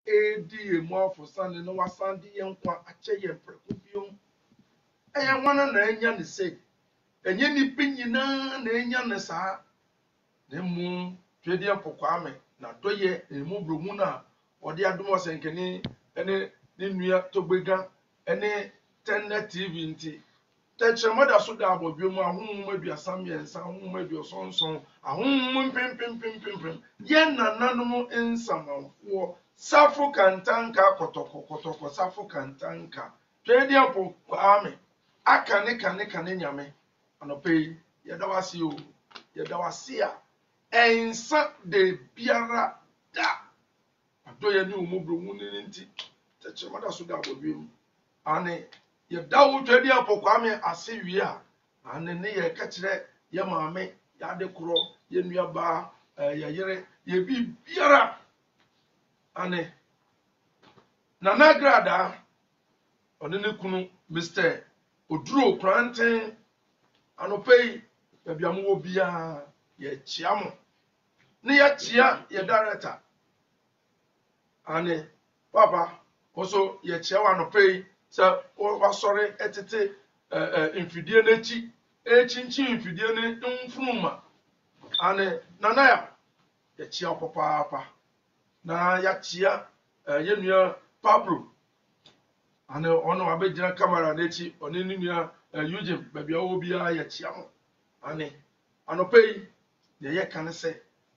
edi emu afọ sani na wasandi yɛ nkwa akyɛ yɛ mprɛko biom ɛyɛ nwana na enya ne se enye nipa nyinaa na enya ne saa na mu twedi apɔkwame na dɔyɛ emu bromu na ɔde adom ɔsɛnkani ɛne ne nua togbega ɛne tɛnɛ tv nti tɛkyerɛma da so da abɔdwe mu ahonhom aduasa mmiɛnsa ahonhom aduɔsɔnson ahonhom mpempempempempem yɛ nananom nsamanfoɔ safo kantanka kɔtɔkɔ safo kantanka twedi apɔkwame aka ne kane nyame anɔpɛ yi yɛda wase o yɛda wase a ɛnsa de biara da adɔyɛ ne omubromu ne nti tɛkyerɛma da so da abɔdwe mu ane yɛda wo twadi apɔkwame ase wie a ane ne yɛ ka kyerɛ yɛ maame yɛade korɔ yɛ nuabaa yɛyere yɛbi biara ane nana grada ɔne ne kunu Mr. Oduro Kranten anɔpɛ yi baabi a mowɔ biara yɛkyia mo ne yɛkyia yɛ director ane papa ɔso yɛkyia wɔ anɔpɛ yi sɛ wasɔre ɛtete mfidie n'akyi ekyinkyin mfidie ne mfunuma ane nanaya yɛkyia papaapa na yɛkyia yɛnua Pablo ane ɔno abɛgyina kamera n'akyi ɔne ne nua Eugene baabi a wɔwɔ biara yɛkyia mo ane anɔpɛ yi deɛ yɛka ne sɛ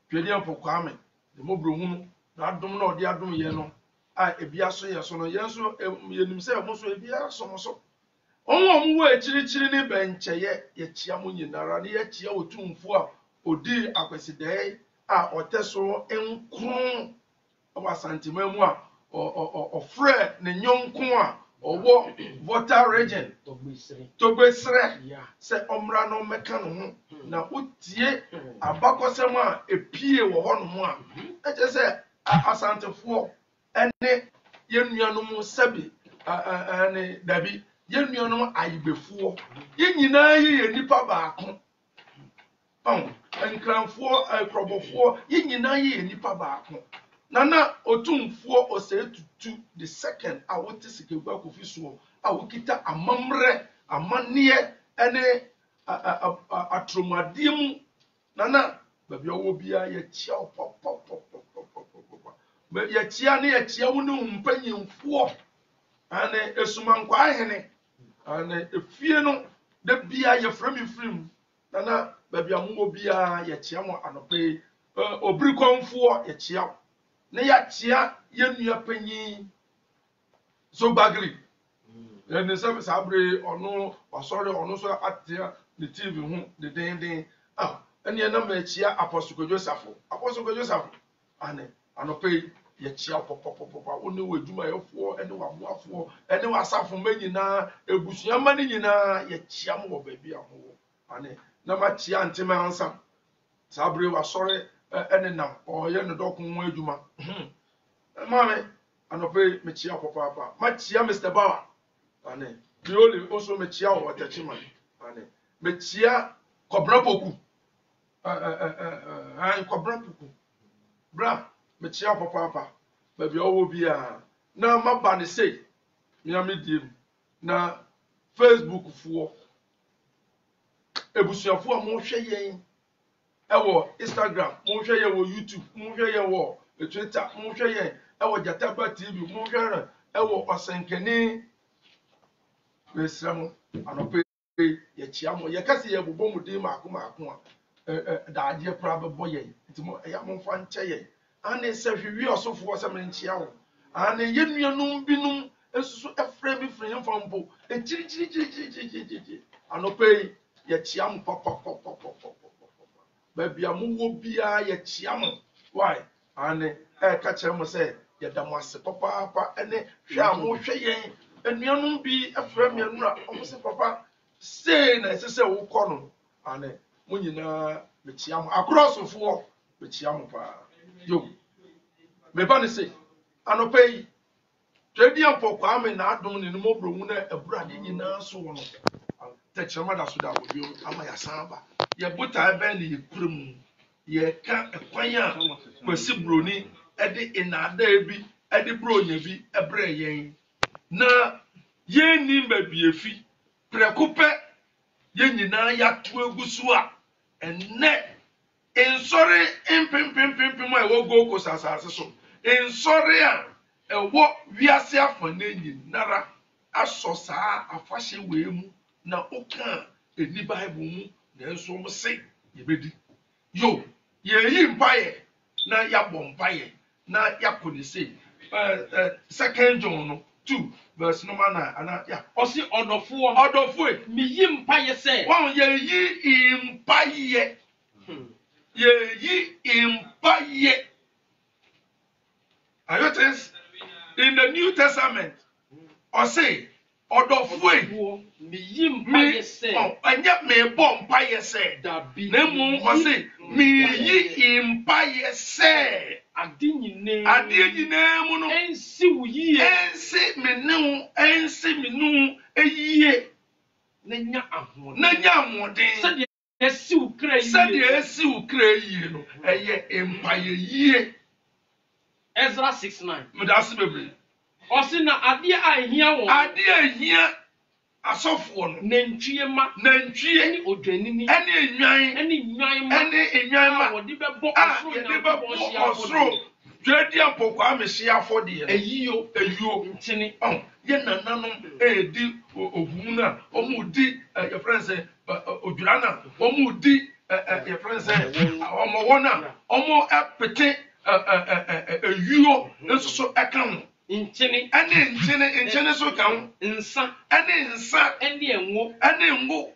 twedi apɔkwame de mɔbrohunu na adom na ɔde adom yɛ no a ebia so yɛ so no yɛn so yɛnim sɛ mo so ebia so mo so ɔmo wɔ akyirikyiri ne bɛnkyɛyɛ yɛkyia mo nyinara ne yɛkyia otumfo a odi akwasidɛɛ a ɔtɛ so nkron ɔwɔ asantima mu a ɔfrɛ ne nyɔnko a ɔwɔ Volta region Togbesre sɛ ɔmmra no mɛka no ho na wotie abakɔsɛm a epie wɔ hɔ no ho a ɛkyɛ sɛ asantefoɔ ɛne yɛnuanom sɛbi ɛne dabi yɛnuanom ayibefoɔ yɛn nyinaa yɛ nipa baako nkranfoɔ ɛkrɔbɔfoɔ yɛn nyinaa yɛ nipa baako nana otumfoɔ ɔsɛ tutu the second a wote sikegua kofi soɔ a wokita amammerɛ amanneɛ ɛne atromadeɛ mu nana baabi a wɔwɔ biara yɛkyia wo pɔpɔpɔpɔpɔpɔ yɛkyia ne yɛkyia wo ne wo mpanyimfoɔ ane esumankwa ahene ane efie no da biara yɛfrɛ me firim nana baabi a mowɔ biara yɛkyia mo anɔpɛ yi obirikɔmfoɔ yɛkyia wo ne yɛkyia yɛnua panyin Zobagri ɛne sɛ saa bere ɔno wasɔre ɔno so atea ne TV ho de denden ɛne ɛnam akyia Apostle Joseph ane anɔpɛ yi yɛkyia pɔpɔpɔpɔ wo ne wɔ adwumayɛfoɔ ɛne w'aboafoɔ ɛne w'asafo mma nyinaa ebusuama ne nyinaa yɛkyia mo wɔ baabi a mo wɔ ane na makyia ntema ansam saa bere wasɔre ɛne nam ɔyɛ ne dɔko ho adwuma maame anɔpɛ yi mekyia pɔpɔpɔ makyia Mr. Bawa ane bioli also mekyia wɔ wɔtɛkyima ane mekyia Kɔbra Poku Kɔbra Poku bra mekyia pɔpɔpɔ baabi a ɔwɔ biara na maba ne sei miame diem na Facebook foɔ ebusuafoɔ a mohwɛ yɛn ɛwɔ Instagram mohwɛ yɛn wɔ YouTube mohwɛ yɛn wɔ Twitter mohwɛ yɛn ɛwɔ Jataba TV mohwɛ yɛn ɛwɔ Ɔsɛnkani mesra mo anɔpɛ yɛkyia mo yɛkasa yɛ bobɔ mu din maako a daadeɛ pra bɛbɔ yɛn nti mo ɛyɛ mo mfa nkyɛ yɛn ane sɛ hwiwi ɔsofoɔ sɛ menkyia wo ane yɛnuanom binom esusu ɛfrɛ bi firi mfa mpo ekyirikyirikyirikyirikyiri anɔpɛ yi yɛkyia mo pɔpɔpɔpɔpɔpɔ baabi a mowɔ biara yɛkyia mo why ane ɛka kyerɛ mo sɛ yɛda mo ase papaapa ɛne hwɛ a mohwɛ yɛn anuanom bi ɛfrɛ me anura ɔmo sɛ papa sei na ɛsɛ sɛ wokɔ no ane mo nyinaa mekyia mo akorɔsofoɔ mekyia mo paa yo meba ne se anɔpɛ yi twedi apɔkwame na adom ne no mɔbromu na aburade nyinaa so wɔ no tɛkyerɛma da so da wɔ ama yɛsan ba yɛbotae bɛn ne yɛkura mu yɛka ɛkwan a kwasi broni ɛde inaadaa bi edi bronya bi ebre yen na yen ni mabie fi prekupe yen nyina ya to egusu a enne ensore empempempempem a ewo goko sasase so ensore a ewo wiase afa na nyinara aso saa afahye wemu na oka eni bible mu na enso mo se yebedi yo yeyi mpaye na yabɔ mpaye na yakɔ ne sei second John no 2 verse number 9 ana ya Osi odofo mi yi mpaye se won yeyi mpaye yeyi mpaye. Ayotes in the New Testament osi odofo mi yi mpaye se anya me bɔ mpaye se dabi na mu osi mi yi mpaye se ade nyina mu no ensi wuyi ensi menu eyie na nya ahode sɛ esi ukra yie no eye mpaye yie. Ezra 6:9 medase bebre osi na ade a ehia asofo no nantwie ni odwanini enwan ma wodi bebo osoro twedi ampokwa amehye afode eyiyo ntene ye nananom edi ohum na omudi ye friends odwura na omudi ye friends omowona omo epete eyuo nso so eka ho nchene so ka ho nsa enwo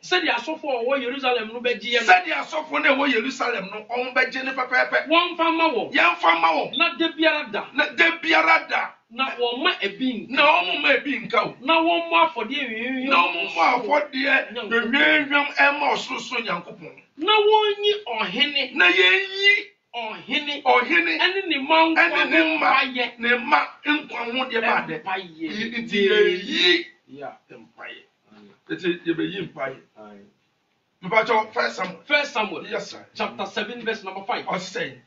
sɛde asɔfo a wɔwɔ Yerusalem no bɛgye yɛ sɛde asɔfo na ɛwɔ Yerusalem no ɔmo bɛgye ne pɛpɛɛpɛ wɔmfa ma wɔ yɛmfa ma wɔ na da biara da na wɔma ebi na ɔmo ma ebi nka o na wɔmmɔ afɔdeɛ na ɔmo mmɔ afɔdeɛ nwɛnwɛm ɛma ɔsorosoro Nyankopɔn na wɔnyi ɔhene na yɛnyi ɔhene ɛne ne ma ne ma nkwa ho deɛ ba de nti yɛyi mpaye eti yɛbɛyi mpaye mpacho First Samuel yes sir chapter 7 verse number 5 ɔsɛn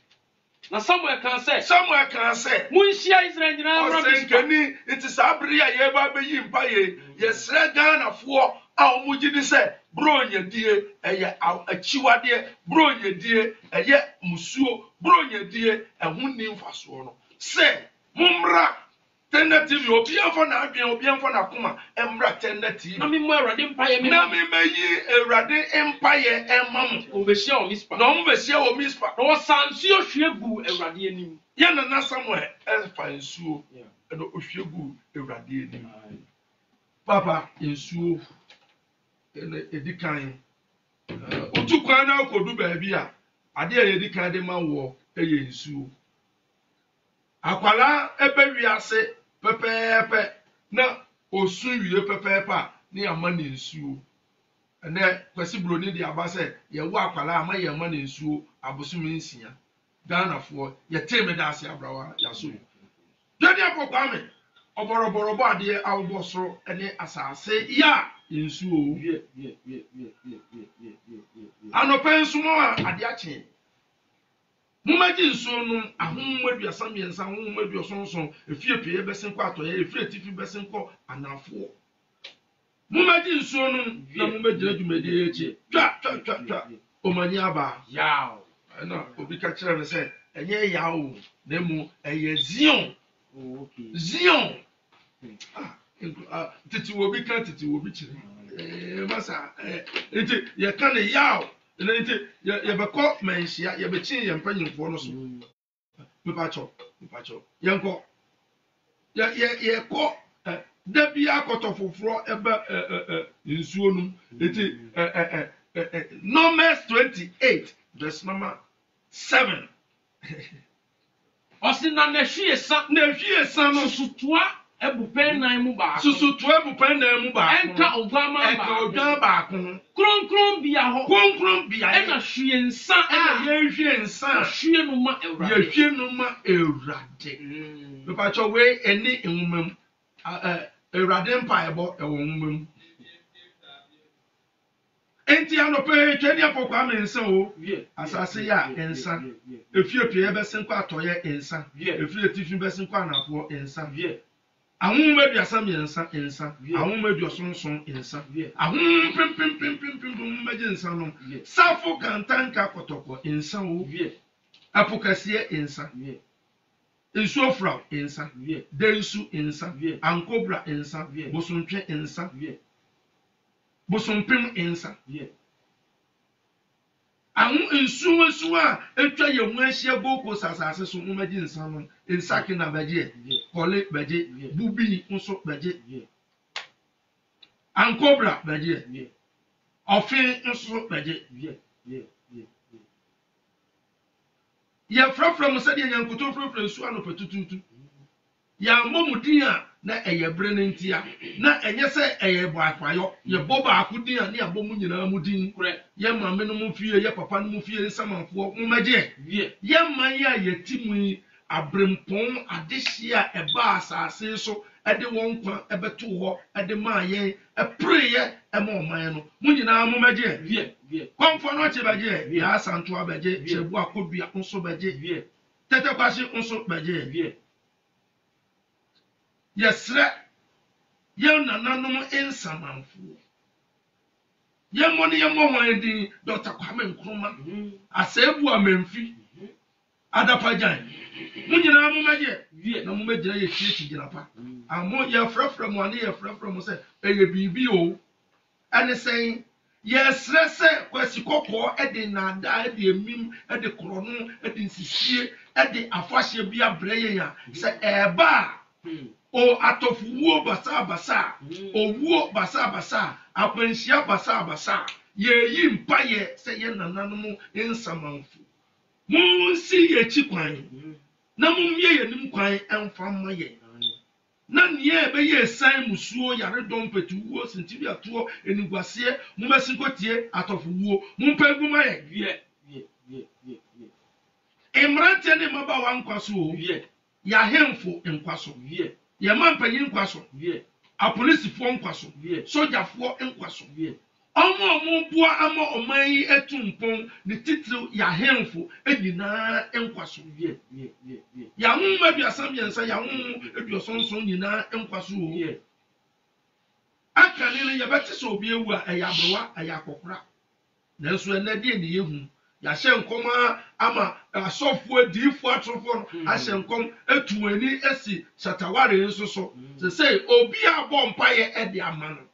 na Samuel kan sɛ munhyia Israel nyinaa mmra Mispa nti saa bere a yɛba bɛyi mpaye yɛsrɛ Ghanafoɔ a ɔmo gye di sɛ bronyadie ɛyɛ akyiwadeɛ bronyadie ɛyɛ musuo bronyadie ɛho ni mfasoɔ no sɛ mommra tentative obianfo na adwen obianfo na koma emra tentative na mimmo Awurade mpaye na mimeyi Awurade mpaye emam obehia o Mispa na omo behia o Mispa na wosansuo hwe gu Awurade anim ya na Samuel elfa nsuo na ohwe gu Awurade anim papa nsuo edikan otu kwan na akodu baabi a ade a edikan de ma wo eye nsuo akwala ebe wiase pepepe na osu wie pepepe ni ama ne nsuo ene kwasi broni de aba se ye wo akwala ama ye ama ne nsuo abosumi nsia Ghanafoɔ ye teme da ase abrawa yaso dwede akokwa me oboroborobo ade awbo soro ene asase ya nsuo anope nsumo ade ache mumaji nsuo no ahommaduasa miensa ahommaduasonson efie pie besen kɔ atoye efie tifi besen kɔ anafoɔ mumaji nsuo no na mumagina dwumadi echi twa omani aba yaw na obi ka kyerɛ me sɛ enye yaw na mu eye Zion Zion titi obi ka titi obi kyerɛ masa enti ye ka ne yaw nti ye bɛkɔ manhia ye bɛkyin ye mpanyimfoɔ no so mepacho yenko ye kɔ da bi akɔtɔ foforo eba nsuo no enti Numbers 28 verse number 7 ɔsi na hwie sa no susutoa ebupen nan mu ba enka odwan baako kronkron bia hɔ ɛna hwie nsa ɛna yɛhwie nsa hwie no ma Awurade mepacho we eni nwumam Awurade mpaebɔ ɛwɔ nwumam enti anope twani apokwa me nsa o asase ya ensa efie pie besin kwa atoye ensa efie tifi besin kwa anafo ensa ahun meduasa me ensa ahun meduasonson ensa ahun pim meje ensa no safo kantanka kotoko ensa o apokase ensa Insofra ensa, densu ensa, ankobra ensa, bosuntwe ensa, bosumpim ensa. Ahu insuwa etwa ye mu ahia boko sasase so mu magi ensa no, ensa kina baje, kole baje, bubi nso baje. Ankobra baje, ofin nso baje. Ya frafra mo sade nyankoto frafra nsu ano petututu ya momudin a na eyebre ne ntia na enye se eyebo akwayo ye boba akudin a ne abomu nyina mudin kure ye mame no mfie ye papa no mfie nsamanfo mo maje ye man ya yetimu abrempon adehia eba asase so ede won kwa ebeto ho ede ma ye epreye ema oman no mo nyina mo maje Komfo no chebaje ya asanto abaje chebu akodua nso baje tete kwashi nso baje yesre ye nananom ensamanfo ye moni ye mo wandi Dr. Kwame Nkrumah asebu amemfi adapajan munyina mo maje na mo magina ye chiechi ginapa amo ye frafra mo ane ye frafra mo se eye bibi o ane sen yesre se kwasi kokko ede nada ede emim ede krono ede nsisie ede afahye bia breye ya se eba o atofuwo basa owuo basa akwanhia basa ye yi mpaye se ye nananom ensamanfu munsi ye chikwan na mumye ye nim kwan emfa maye na niye be ye san musuo yare dompetu wo sintibi ato eniguase mumasinkotie atofuwo mumpeguma ye emrante ne maba wa nkwaso ya hemfo nkwaso ye mampanyi nkwaso apolisifo nkwaso sojafo nkwaso omo bua ama oman etumpon ne titiri ya hemfo edina nkwaso ya humma biasam yensa ya hum eduosonson nyina nkwaso akane ne yebete so obi ewu a eyabrowa ayakokora nanso enade ne yehu ya hye nkoma ama asofo adifo atrofo no ahye nkom etuani esi Shatawale nso so se obi abo mpaye ede amano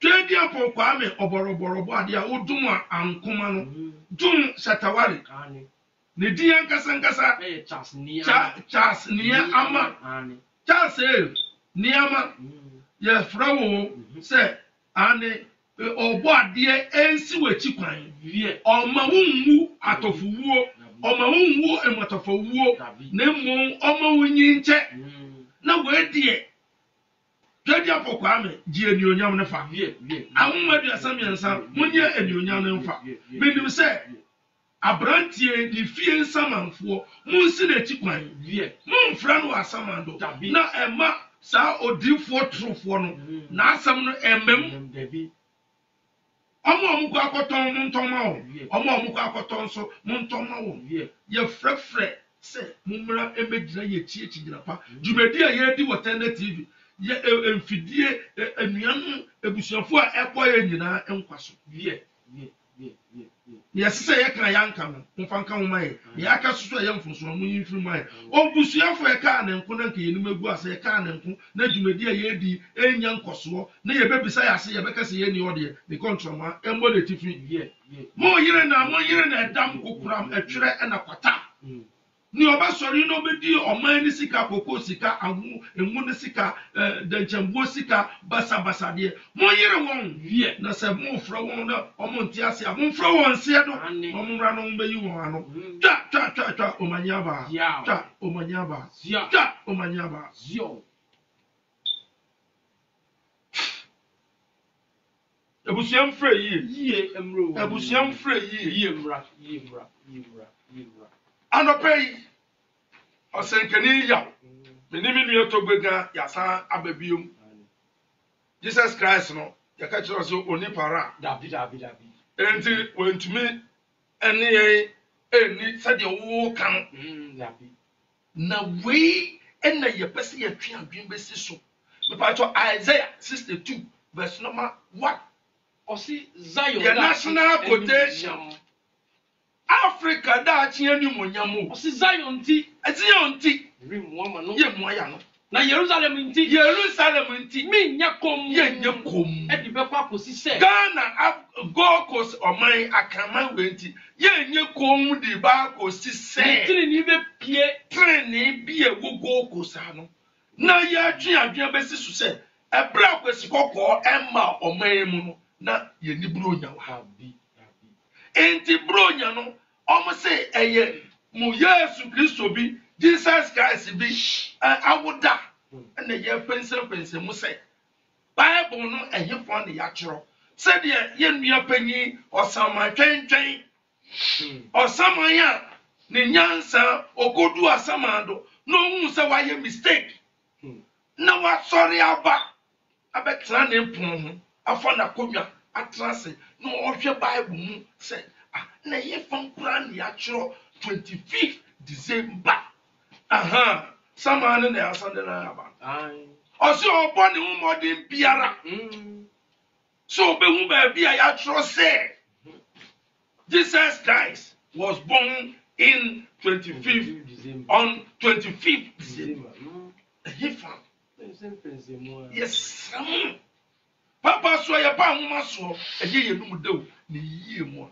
twedi apon Kwame oboroborobo ade a wodum a ankoma no dum Shatawale ne di ankasa Charles Nia ama Charles Niama ye frawo se ane obo ade ensi wachi kwan oma wunwu atofuwuo oma wunwu ematofuwuo na mu oma wunyi nche na wedie twedi apon Kwame ji enionyam ne fa ahumadu asamiansa munye enionyam ne mfa menim se abrantie di fie nsamanfo munsi na chikwan mumfra no asamando na ema sa odifo trofo no na asam no emem omo omukọ akoton muntoma o omo omukọ akoton so muntoma o ye frefre se mumra emegina ye chiechi ginapa jumedi a ye di wotende TV ye emfidie enuanu ebusuafo a ekoye nyina enkwaso yes say ye kan yanka no mfanka ho mai ye aka soso ye mfonso mu yimfiri mai obusuafo ye ka na nko na nke yenim egu ase ye ka na nko na dwumedi ye di enya nkoso na ye bebisa ya ase ye beka se ye ni ode the control ma embo le tifi mo yire na edam kokuram atwere na kwata ni oba sori no bedi oman ni sika koko sika ahu emu ni sika denchembo sika basa de mo yire won na se mo fra won na omo ntiase a mo fra won se do omo mra no mbeyi won ano twa omanyaba twa omanyaba zio ebusiam fra yi emro ebusiam fra yi mra anopei osenkeni yaw menimi nua togbega yasa ababiom Jesus Christ no yakachiro so onipara dabi enti wentumi ene eni sade wo kan na we ena ye pese ye twa adwen besi so me pa to Isaiah 62 verse number 1 osi Zion the national quotation Africa da chi animonyam osi Zion ti rim wama no ye moya no na Jerusalem nti mi nya kom e di be kwa kosi se Ghana go kos oman akaman we nti ye nye kom di ba kosi se tini ni be pie trene bi e go kosa no na ye atwe adwen besi so se ebra kwesi kokko emma oman mu no na ye ni bronya wa enti bronya no omo se eye mu Yesu Kristo bi Jesus Christ bi awoda na ye pense mu se Bible no ehefo na ya kyerɛ sɛ de ye nua panyi osama twentwen osama ya ne nyansa okodu asama do no hu sɛ wa ye mistake na wa sorry abetra ne pon ho afɔ na kodwa atrase na ɔhwɛ Bible mu sɛ na ye fankura na ya kyerɛ 25th December sama ne na asande na aba osi obo ne hu modern biara so be hu ba bia ya kyerɛ sɛ Jesus Christ was born in 25th December on 25th December yes papa so ya pa hu maso eje ye num dew ne yie mu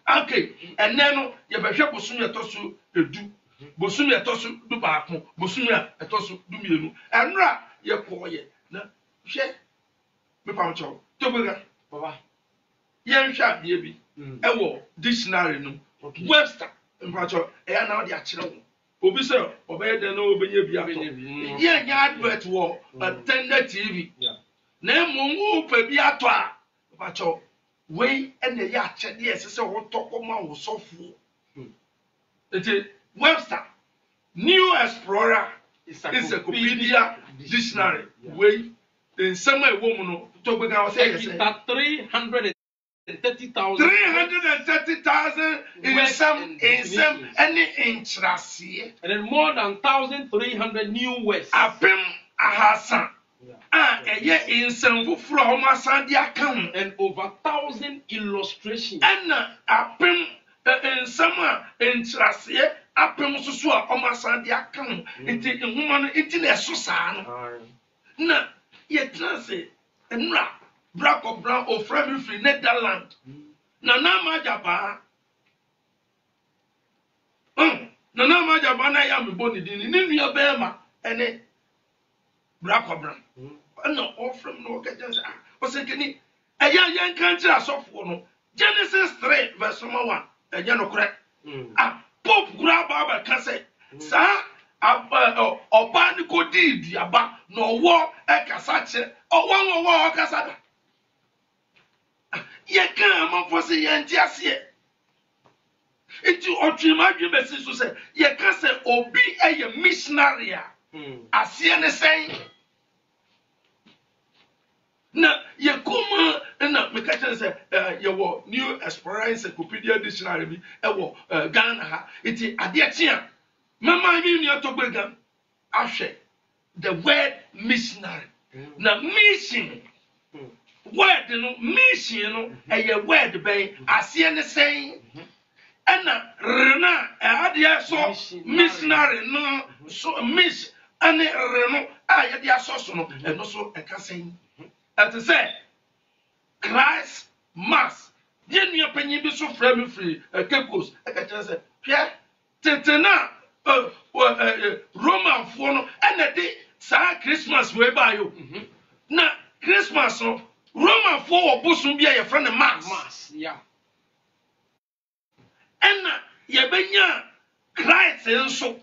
okay enne no ye behwe bosom ye toso edu bosom ye toso du baako bosom ye toso du mienu enra ye koye na hwe me pa mcho toboga baba ye nhwa de bi ewo dictionary no Webster mfacho ya na odi akire wo obi se obeye de na obenye bi ato ye nya advert wo tender TV na mo wo pa bi ato a mfacho we ene ya akyede esese wo tokoma wo sofo ete Webster New Explorer Encyclopedia Dictionary we in some way woman no to be ga say 330,000 in some any intrasi and then more than 1,300 new words apem ahasa eye insan fufuro homa sande akam and over 1,000 illustrations and apem insama intrasi apem susu a homa sande akam enti nhoma no enti na eso saa no na ye transe enra Brako Brown or Fremi Free Netherland. Nana Majaba. Nana Majaba na ya mboni dini. Nini ya bema. Ene Brako Brown. No offering no gajas. Osekeni. Eya yan country asofo no. Genesis 3 verse 1. Eya no correct. Pope grab aba kan say. Sa oba ni ko di duaba no wo e kasa che. Owo kasa da. Ye kan amafo se ye nti ase enti otwema adwe besi so se ye ka se obi eye missionary a ase ne sen na ye kuma na me ka chen se ye wo New Explorer Encyclopedia Dictionary bi e wo Ghana ha enti ade achi a mama mi nua to gbega ahwe the word missionary na mission word no mission no eye word ben ase ne sen ena rena ade so missionary no so miss ane reno a ye de aso so no eno so e ka sen at say Christ mass ye nua panyin bi so fra me free kekos e ka tell say hwe tetena Roman fo no ena de sa Christmas we ba yo na Christmas no Roman for bosom bia ye friend mass yeah enna ye benya Christ enso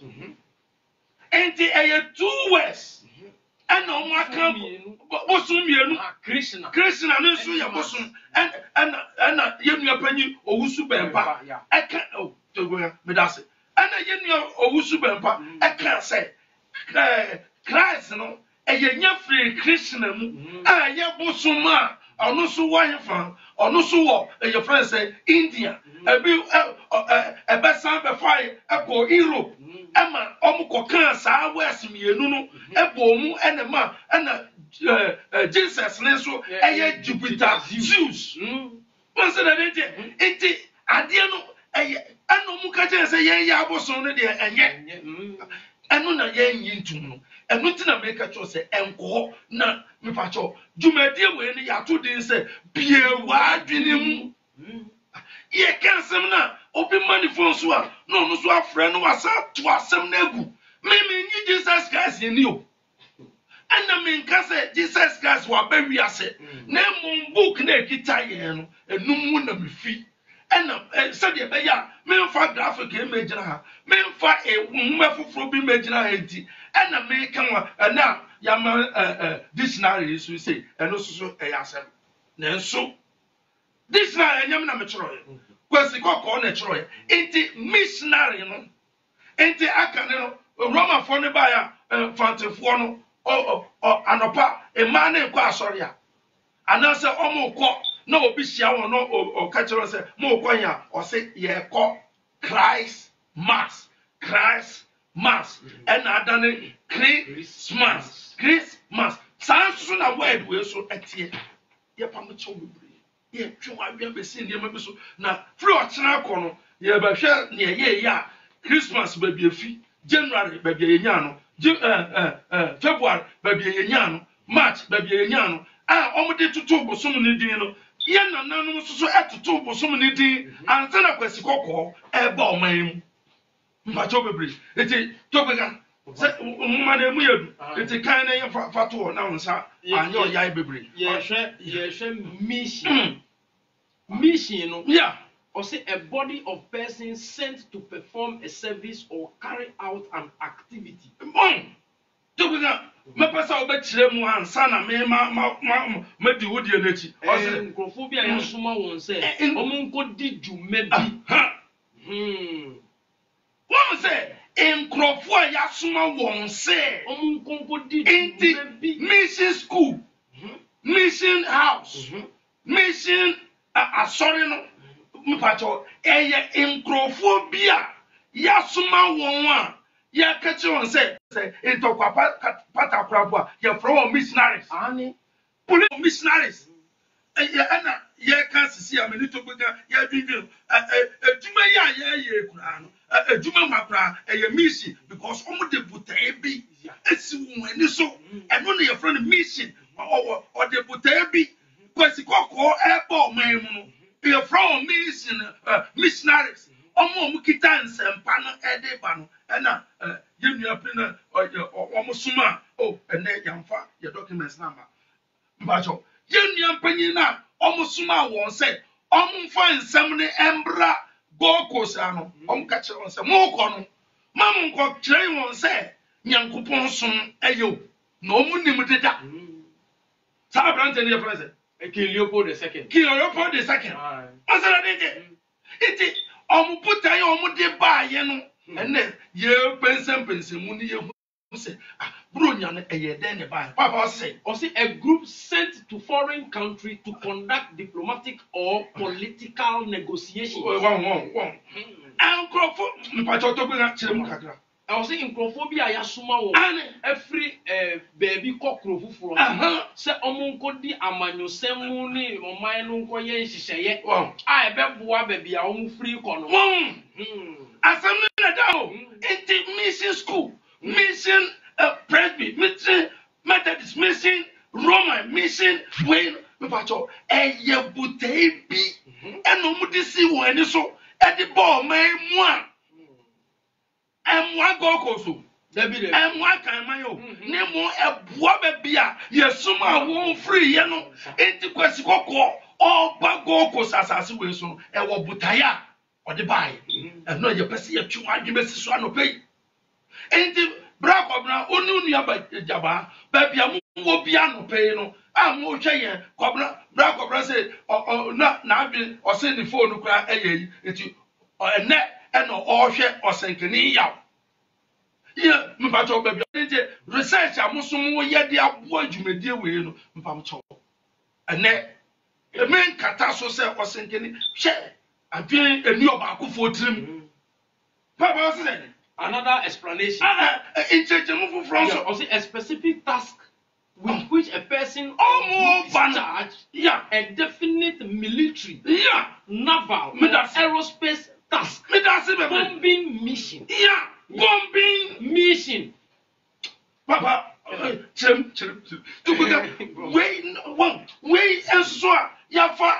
enti eye 2 words enna o aka bosom mienu Krishna no so ye bosom enna ye nua panyi owusu bempa eka o togoya medase enna ye nua owusu bempa eka say Christ no eye nya free Krishna mu ye bosom a ɔno so wɔ hefa ɔno so wɔ ɛyɛ friend sɛ India ebi ɛbɛsan bɛfa ɛkɔ Europe ɛma ɔmo kɔka saa west mmienu no ɛbɔ ɔmo ɛna ma ɛna Jesus ne so ɛyɛ Jupiter Zeus wɔn sɛ na de nti adeɛ no ɛyɛ ɛna ɔmo ka kyerɛ sɛ yɛn yɛ abosom no deɛ ɛnyɛ ɛno na yɛn yi ntum no ɛno ti na meka kyerɛ sɛ ɛnkɔ na mefa kyerɛ dwumadie wei no yɛato din sɛ bie w'adwene mu yɛka asɛm no a obi ma ne phone so a na ɔno so afrɛ no wasa to asɛm no agu menyi Jesus Christ yɛni o ɛna menka sɛ Jesus Christ waba wiase na mmom book na ɛkita yɛn no ɛnum mu na mefi ɛna sɛdeɛ ɛbɛyɛ a memfa graphic ɛmɛgyina ha memfa nwoma foforɔ bi mɛgyina ha nti ɛna meka wa ɛna yɛama dictionary so say ɛno so ɛyɛ asɛm nanso dictionary ɛnyɛm na mekyerɛɛ kwasi kɔkɔɔ na ɛkyerɛɛ nti missionary no nti aka ne no romafoɔ ne baeɛ fantefoɔ no anɔpa mmaa ne nkɔ asɔre a anaasɛ ɔmo kɔ na obi hyia wɔn no ɔka kyerɛ sɛ mo kɔ yɛn a ɔse yɛkɔ Christ mass ɛna adane Christmas saa nso na word wei so ɛteɛ yɛpam kyɛw bebree yɛtwe wadwa bɛsi nneɛma bi so na firi ɔkyena akɔ no yɛbɛhwɛ nea yɛyɛ a Christmas baabi afi January baabi yɛnya no February baabi yɛnya no March baabi yɛnya no a ɔmo de tutu bosom ne din no yɛn nananom nso so ɛtutu bosom ne din ansa na kwasi kɔkɔɔ ɛba ɔman mu mpakyɛw bebree eti tɔpɛka sɛ nwoma na emu yɛdu eti kan na yɛ fato wɔ na nsa anyɛ ɔyɛ bebree yɛhwɛ mission no or say a body of persons sent to perform a service or carry out an activity. Tɔpɛka mɛpɛsɛ ɔbɛkyerɛ mu ansa na mɛdi wo deɛ n'akyi ɔsɛ nkurɔfoɔ bi a yɛasoma wɔn sɛ ɔmo nkɔdi dwuma bi wɔn sɛ nkurɔfoɔ a yɛasoma wɔn sɛ ɔmo nkɔdi dwuma bi mission school mission house mission asɔre no mpakyɛw ɛyɛ nkurɔfoɔ bi a yɛasoma wɔn a yɛaka kyerɛ wɔn sɛ ntɔkwa patakorabo a yɛfrɛ wɔn missionaries police missionaries ɛna yɛka sisi a mene tɔkwa yɛadwindwin adwuma yi a yɛyɛ koraa no adwuma mu koraa ɛyɛ mission because wɔn de botae bi esi wɔn ani so ɛno na yɛfrɛ no mission ɔde botae bi kwasi kɔkɔɔ ɛbɔ ɔman mu no yɛfrɛ wɔn mission missionaries ɔmo kita nsɛmpa no ɛde ba no ɛna yɛnua pe na ɔmo soma ɛnɛ yɛmfa yɛ documents na ma mbakyɛw yɛnua mpanyin na ɔmo soma wɔn sɛ ɔmo mfa nsɛm ne ɛmbra Gold Coast ano ɔmo ka kyerɛ wɔn sɛ mo kɔ no ma mo nkɔ kyerɛ wɔn sɛ nyankopɔn som ɛyɛ o na ɔmo nim deda saa aberante ne yɛfrɛ sɛ King Leopold II ɔsɛ de gye iti ɔmo puta yɛ ɔmo de baayɛ no ɛnɛ yɛ pɛnsɛmpɛnsɛ mu ne yɛ hu sɛ bro nya no ɛyɛ dɛn ne baayɛ papa ɔsɛ a group sent to foreign country to conduct diplomatic or political negotiations. Wɔn nkurɔfo mpakyɛw tɔgbe na kyerɛ mu kakra ɔsɛ nkurɔfoɔ bi a yɛasoma wɔn ɛfiri baabi kɔ kuro foforɔ sɛ ɔmo nkɔdi amanyɔsɛm mu ne ɔman no nkɔyɛ nhyehyɛeɛ a ɛbɛboa baabi a ɔmo firi kɔ no asɛm no na da o nti mission school mission presby mission Methodist mission Roman mission wei mepakyɛw ɛyɛ botae bi ɛna ɔmo de si wɔn ani so ɛde bɔ ɔman mu a ɛmoa Gold Coast o ɛmoa kanman o ne mo ɛboa baabi a yɛsoma a wɔn firi yɛ no nti kwasi kɔkɔɔ ɔba Gold Coast asase wei so no ɛwɔ botae a ɔde baayɛ ɛno yɛpɛ sɛ yɛtwe wɔn adwuma si so anɔpɛ yi nti bra kɔbena ɔne nua ba gyabaa baabi a mowɔ bi anɔpɛ yi no a mohwɛ yɛn kɔbena bra kɔbena sɛ na n'adwe ɔsɛ ne phone koraa ɛyɛ yi nti ɛnɛ ɛna ɔhwɛ ɔsɛnkani yaw yɛ mpakyɛw baabi nti research a mosom yɛ de aboa dwumadie wei no mpamkyɛw ɛnɛ The main kata say was thinking, share. I feel a new Akufo trim. Papa said. Another explanation. Also a specific task with which a person is charged. Yeah. A definite military. Yeah. Naval. Aerospace task. Bombing mission. Yeah. Bombing mission. Papa. Wait, and so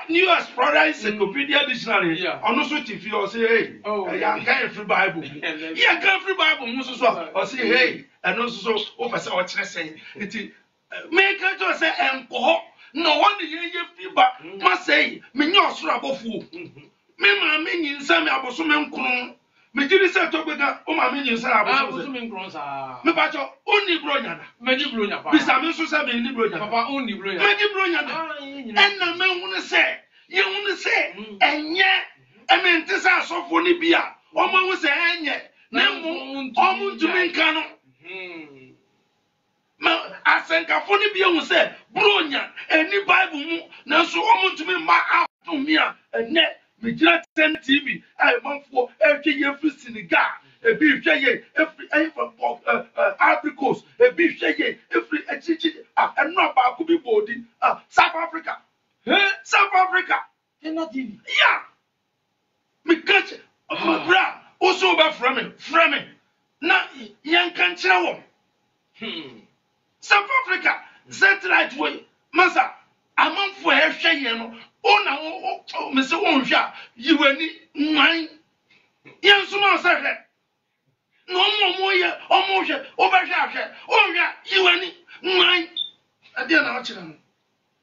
New Explorer Encyclopedia Dictionary. Yeah. On also TV or say, hey, I can't free Bible. Yeah, can't free Bible. Or say, hey, and also over our say it. Make it say, and no one the feedback must say, Minyo Surabofu. Me, meaning some Abosumen. Me did say to bega o ma me nyinsa aboso me nkron sa me ba cho onni bronya na me di bronya pa bisa me so say me ni bronya papa onni bronya me di bronya na enna me hunu say ye hunu say enye e me ntisa asofo ni bia o ma hu say enye na mu o mu ntumi nka no ma asenkafo ni bia hu say bronya eni bible mu na so o mu ntumi ma atumi a enne me jira ten TV I manfo every year free Senegal e bi hwe ye every from Africos e bi hwe ye every echichi eno ba ko bi bodi South Africa South Africa Kenya TV yeah me catch my bra also ba from me na yan kan kire wo South Africa satellite way masa amanfo e hwe ye no ona me se won hwa yiwani nwan yenso ma se hwe no mo ye omo hwe obehwa hwe onhwa yiwani nwan ade na akire no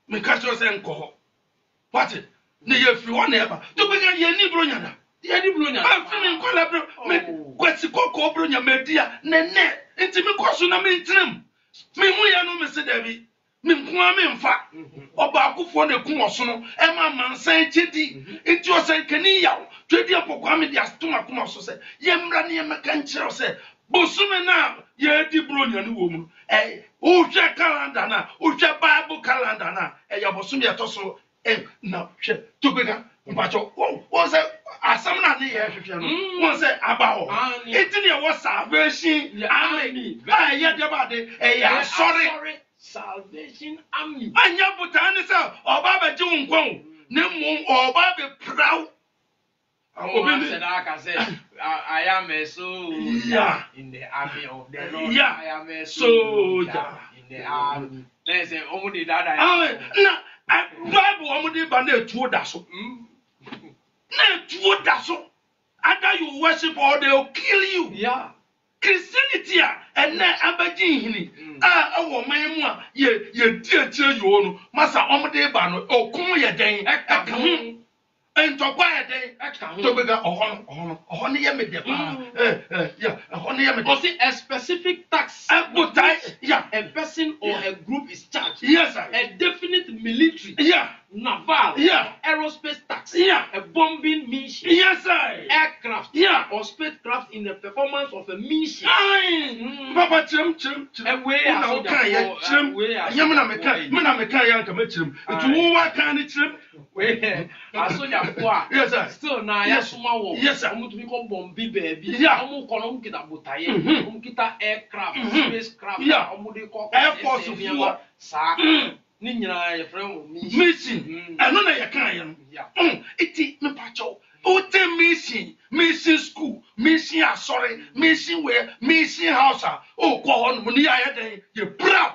me ka so se nko ho what ne ye fi won eba to be ga ye ni bronya da ye ni bronya ba fi me nko la bro me kwesi kokko bronya media ne enti me koso na me ntirim me hu ye no me se dabi Minkuma mfa oba akufo ne kun oso no e ma mansan chedi enti o san kani yawo twedi apokwa me dia stoma kuma so se ye mra ne ye meka nkyere se bosume na ye di bronya ne wo mu o hwe calendar na o hwe bible calendar na ya bosume ye to so na hwe to bega mpacho o se asam na ne ye hwehwe no o se abaho enti ne wo salvation army ye de ba de ya sorry Salvation Army. Anya butani sa oba be ji nkwan ne mu oba be proud. Obi said I say I am a soldier in the army of the Lord. Yeah. I am a soldier in the army. They say omudi dada. Na Bible omudi ba na etuo da so. Na etuo da so. Either you worship or they will kill you. Yeah. Christianity and na abaji hini awo man mu a ye di akire yo no masa omde ba no okun ye den aka hu entokwa ye den to bega ohon ye me de pa yeah ohon ye me de a specific tax yeah a person or a group is charged yes sir a definite military yeah naval aerospace tax a bombing mission yes sir aircraft or spacecraft in the performance of a mission papa chim away na kan chim yamna me kan yan ka me chim to wo wa kan ni chim we asoja fo a yes sir still na ya suma wo yes sir omutumi ko bombi baby omu kita botaye omu kita aircraft spacecraft omu de ko air force fo sa ni nyina ye frem mission eno na ye kan ye no iti me pacho o te mission school mission asori mission where mission house o ko ho no ni ya den ye proud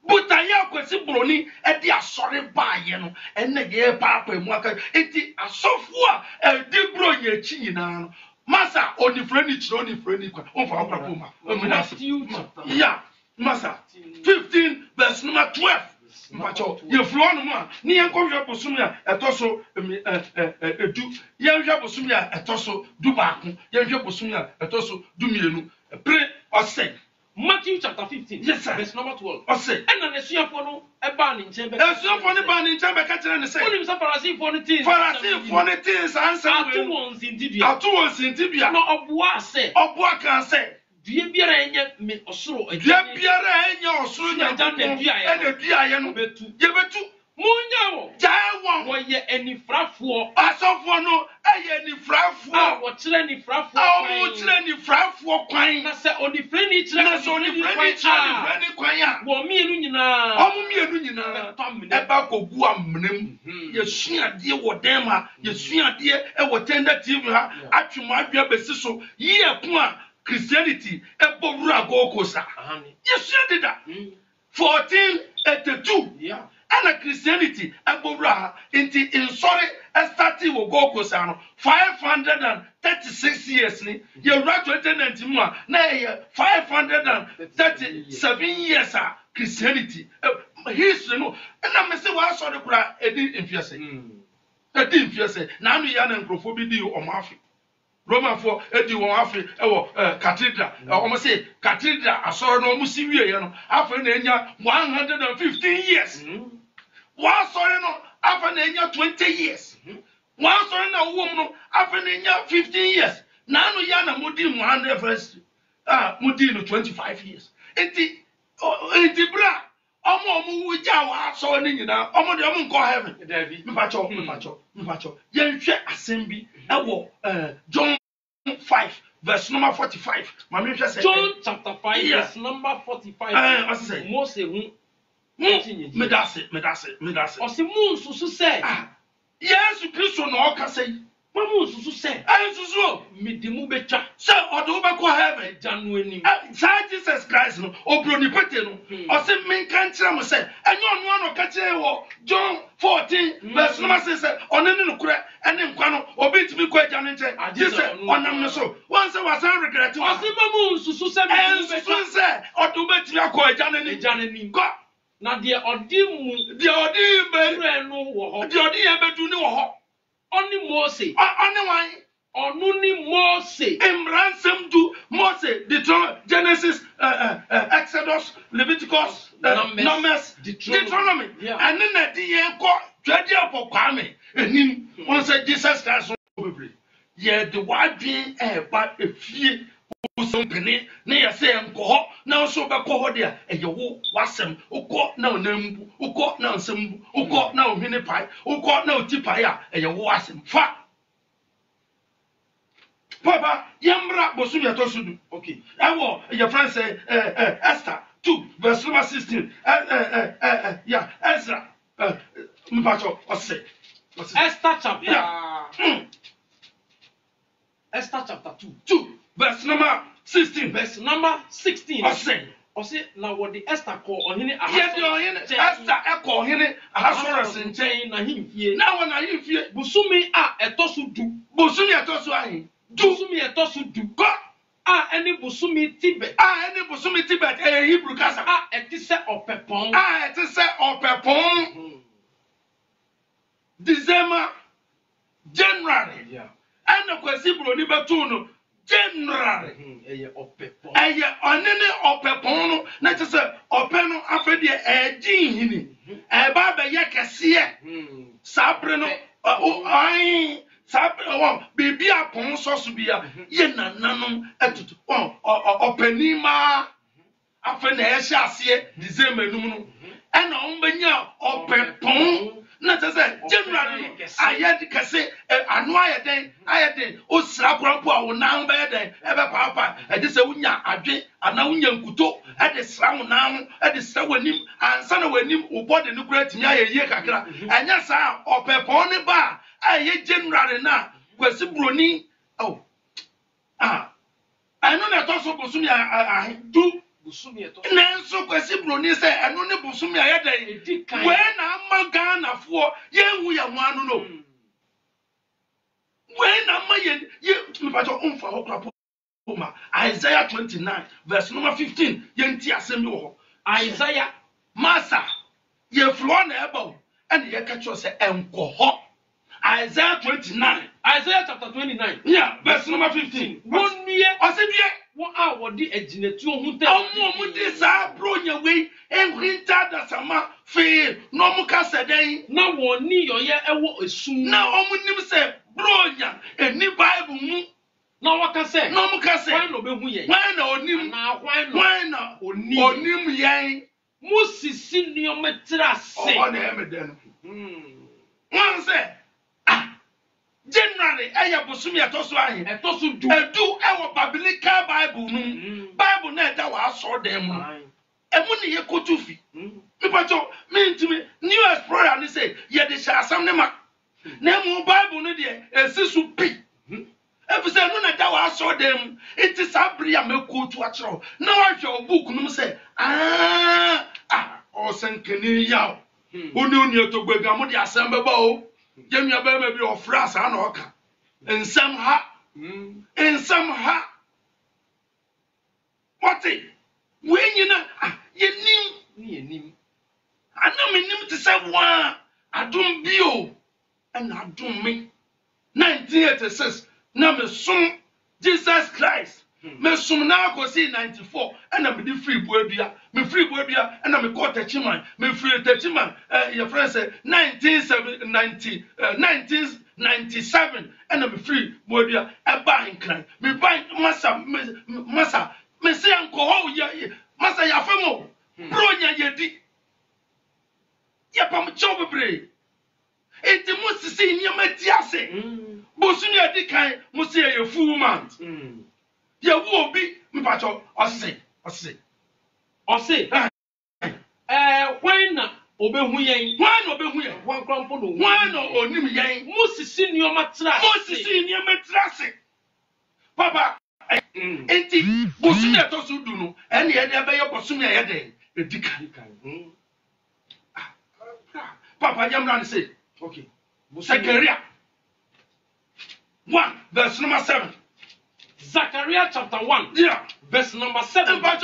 but aya kwesi broni e di asori ba ye no enne ye papa mu aka iti asofo a di bro ye chi nyina no masa onifreni chiro onifreni kwa o fa okra ko ma Matthew yeah masa 15 verse number 12 Macho, you flow no more. Ni enko hwe bosum ya etoso edu. Ye hwe bosum ya etoso du baako. Ye hwe bosum ya etoso du mienu. Pray or say. Matthew chapter 15 yes, sir. verse number 12. Or say. And na nesuafo no e ba ni nche be. Esuafo ne ba ni nche be ka kire ne say. Onim sa Pharisee ne things. Pharisee ne things answer. Atu won sintidua. Atu won sintidua. No oboa say. Oboa kan say. Dua biara enye me osoro dua biara enye osoro nya na dua ye no betu ye betu Munyawo. Jawo. Woye any frafo. Asofo no eye ni frafo. Ah, wo kire ni frafo. Ah, wo kire ni frafo kwan. Na se oni freni kire. Na so ni freni kwan ya. Wo mienu nyina. Omo mienu nyina. Eba kogu amnem. Ye suade wo dem ha. Ye suade e wo tender TV ha. Atwemo adua besi so. Ye ko a Christianity ebo wura gokosa. Ye suade da. 1482. Yeah. And Christianity abora inti in sorry starting will go kosano 536 years ni ye right 2019 mu na 537 years Christianity history no na me say wa so de kura edi mfiase na anu ya na nkrofo bi di o mafi Roman for edi won afi ewo cathedral o say cathedral asoro no mu si wie ye no afi na enya 115 years one sorry no after na 20 years one sorry na wo no after na 15 years na anu ya na mudi 100 first mudi no 25 years enti bra omo wuja wa so ni nyina omo de omo nko heaven mpacho ye nhwe asem ewo John 5 verse number 45 mama nhwe say John chapter 5 verse number 45 Moses hu medase osi mu nsusu say Yesu Kristo no o ka say mamu nsusu say nsusu midimu betwa say odo be ko heaven janu anim Jesus Christ no obroni pete no o say men kan kire mo say enye onu no ka kire wo John 14 verse number 6 say onene no kure ene nkwa no obi timi ko agya ne nche Jesus onam no so won say wasan regret o say mamu nsusu say midimu betwa nsusu say odo be timi akọ agya ne nim na de odi mu de odi be no wo ho de odi ye bedu ni wo ho oni Mose oni wan onu ni Mose embransem du Mose Genesis Exodus Leviticus Numbers Deuteronomy and na di ye ko twadi apokwa me enim won say Jesus Christ bebre ye de wadwen ba efie usompene na ye say enko na so be ko ho de eye wo wasem ukọ na onambu ukọ na nsembu ukọ na ohene pai ukọ na otipai a eye wo wasem fa Papa yambra bosu ya tosudu okay awo your friend say Esther 2 verse number 16 yeah Ezra mpacho ose Esther chapter 2 verse number 16 verse number 16 ose na wo de Esther ko ohene Esther eko ohene Ahasuerus nchen na himfie na wo na himfie busumi a etosu du busumi etosu ahin busumi etosu du God eni busumi Tibet Hebrew kasa etise opepon December January and kwesi broni betu no January eye opepon onene opepon no na tse ope no afede hini ba be ye kese sabre no baby apon so bia ye nananom atutu opanima afa na ye hye December num no ena ombanya opepon na tse January ayed kase anu ayeden osira krampo a wonan ba yeden ebe papa ede se wunya adwe ana wunya nkuto ede sira wonan ede sira wanim ansa na wanim ubode ne kura timi ayeye kakra anya sa opepon ne ba aye January na kwesi broni anu na toso busumi du busumi eto nanso kwesi broni se anu ne busumi ayeden we na amaga na fo yenwu ya nwanu no we na amaye ye mpacho umfa hokra poma Isaiah 29 verse number 15 yenti asemi wo Isaiah masa ye flo na eba and ye catch us enko ho Isaiah 29 Isaiah chapter 29 yeah verse number 15 wonnie osebie won a wodi aginatu ohunte omo di sa bronya we enhinta da sama fe no mu ka seden na woni yoye ewo esum na omo nim se bronya eni Bible mu na waka se no mu ka se why no be hu ye why na onim na why na onim yen musisi niometrase o na emeden one say Generally, aya bosumi etoso ahin. Etoso du. Edu ewo biblical Bible nu. Bible na da wa so dem no. Emu ne ye kotufi. Mipacho, me New Explorer ni say ye de sha asam ne ma. Na mu Bible no de esisu pi. Efise no na da wa so dem. It is abri a mekotu a chero. Na wa hwe book no say o senkeni yaw. Oni etogbaga mo de asam beba o. Jemia be maybe of France and oka. And somehow, what it? When you know, you nim. I know me nim to say one. I don't bio and I don't me. 1986. Now me soon Jesus Christ. Me soon now go see 94 and I'm the free boy me free boy and I'm a quarter chiman me free chiman your friend said 1997 and I'm free boy a buying crime me buy massa me say uncle oh yeah massa ya femo bro nya yedi ya pam job bre enti must see nyama tiase bosumi adi kan must see a full month ye wo bi me pacho ose when na obehu yen wan krampo no wan no onim yen musisi nioma trase papa enti bosumi etoso du no ene ye de be ye bosumi ye de edikan papa yamran say okay Zechariah 1 verse number 7 Zechariah chapter 1 yeah verse number 7 but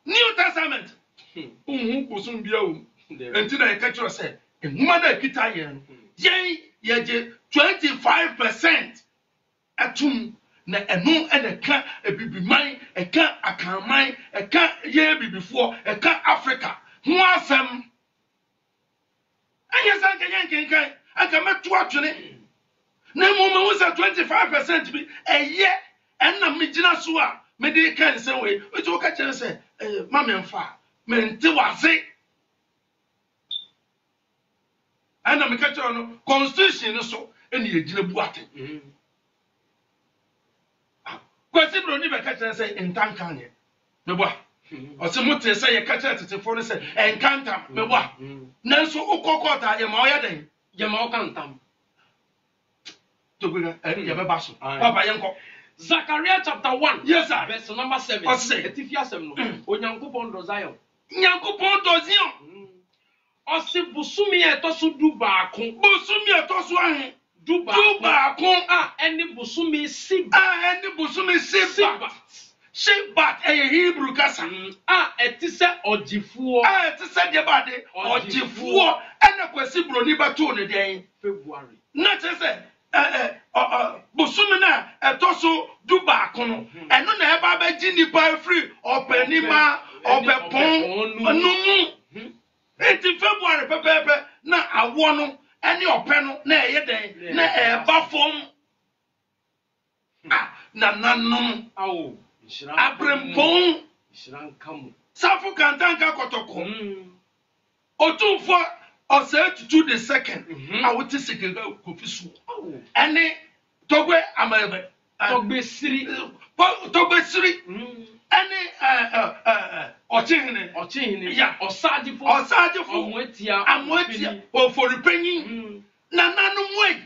New Testament bosum bia o enti na catch you say enuma na kita yen ye 25% atum na enu eneka ebibiman eka akanman eka ye bibifo eka Africa ho asem anya sanke yankenkan aka meto atwene na mo we say 25% bi eye enna megina so a me dey kan say we o ka kire say ma me mfa me nte waze enna me ka kire no constitution so ene yegina buate kwesi bro ni be ka kire say entankan ye me bua o se mote say ye ka kire tetefo no say enkantam me bua nanso ukokota ye ma o ya den ye ma o kantam Papa Yanko. Zechariah chapter 1. Yes, sir. Verse number 7. Etifia 7. Onyankopon dozayon. Nyankopon dozion. Ose busumi etosu du baako. Busumi etosu ahin. Du baako. Eni busumi siba. Eni busumi siba. Shibat Hebrew kasa. Etise ojifuo. Etise debade ojifuo. Ene kwesi broni batu ne den February. Na chese busumi na etoso du baako no eno na eba ba gi nipa free openima obepon onumu enti February pepepe na awo no ene ope no na eye den na eba fom na nanum awo abrempon shirankam safu kantanka kotoko otumfo Ose to the second, I would take a cofisu. Any Togbe Amabe, Togbe Siri, any Ochin, ya, or Saji for Amwetia, or for repaying Nananum way.